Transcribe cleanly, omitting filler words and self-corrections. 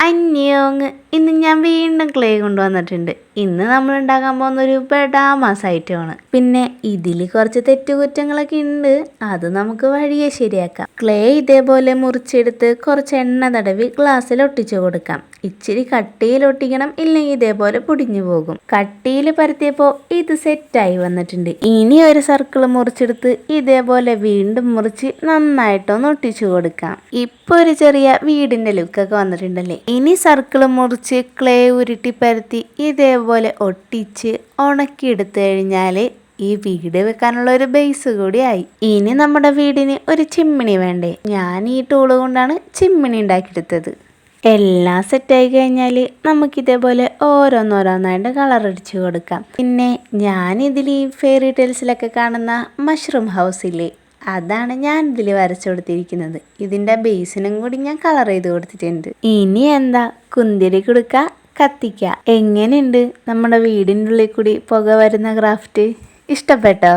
അന്യോങ്. ഇന്ന് ഞാൻ വീണ്ടും ക്ലേ കൊണ്ടുവന്നിട്ടുണ്ട്. ഇന്ന് നമ്മൾ ഉണ്ടാക്കാൻ പോകുന്ന ഒരു ബഡാമാസ് ഐറ്റമാണ്. പിന്നെ ഇതിൽ കുറച്ച് തെറ്റുകുറ്റങ്ങളൊക്കെ ഉണ്ട്, അത് നമുക്ക് വഴിയെ ശരിയാക്കാം. ക്ലേ ഇതേപോലെ മുറിച്ചെടുത്ത് കുറച്ച് എണ്ണ തടവി ഗ്ലാസ്സിൽ ഒട്ടിച്ചു കൊടുക്കാം. ഇച്ചിരി കട്ടിയിൽ ഒട്ടിക്കണം, ഇല്ലെങ്കിൽ ഇതേപോലെ പൊടിഞ്ഞു പോകും. കട്ടിയിൽ പരത്തിയപ്പോൾ ഇത് സെറ്റായി വന്നിട്ടുണ്ട്. ഇനി ഒരു സർക്കിൾ മുറിച്ചെടുത്ത് ഇതേപോലെ വീണ്ടും മുറിച്ച് നന്നായിട്ടൊന്ന് ഒട്ടിച്ചു കൊടുക്കാം. ഇപ്പൊ ഒരു ചെറിയ വീടിന്റെ ലുക്കൊക്കെ വന്നിട്ടുണ്ടല്ലേ. ഇനി സർക്കിൾ മുറിച്ച് ക്ലേ ഉരുട്ടി പരത്തി ഇതേപോലെ ഒട്ടിച്ച് ഉണക്കിയെടുത്തു കഴിഞ്ഞാൽ ഈ വീട് വെക്കാനുള്ള ഒരു ബേസ് കൂടി ആയി. ഇനി നമ്മുടെ വീടിന് ഒരു ചിമ്മിണി വേണ്ടേ? ഞാൻ ഈ ടൂള് കൊണ്ടാണ് ചിമ്മിണി ഉണ്ടാക്കിയെടുത്തത്. എല്ലാം സെറ്റായി കഴിഞ്ഞാൽ നമുക്കിതേപോലെ ഓരോന്നോരോന്നായിട്ട് കളർ അടിച്ചു കൊടുക്കാം. പിന്നെ ഞാനിതിൽ ഈ ഫെയറി ടെയിൽസിലൊക്കെ കാണുന്ന മഷ്റൂം ഹൗസില്ലേ, അതാണ് ഞാൻ ഇതിൽ വരച്ചു കൊടുത്തിരിക്കുന്നത്. ഇതിൻ്റെ ബേസിനും കൂടി ഞാൻ കളർ ചെയ്ത് കൊടുത്തിട്ടുണ്ട്. ഇനി എന്താ, കുന്തിരി കൊടുക്കുക, കത്തിക്കുക. എങ്ങനെയുണ്ട് നമ്മുടെ വീടിൻ്റെ ഉള്ളിൽ കൂടി പുക വരുന്ന ക്രാഫ്റ്റ്? ഇഷ്ടപ്പെട്ടോ?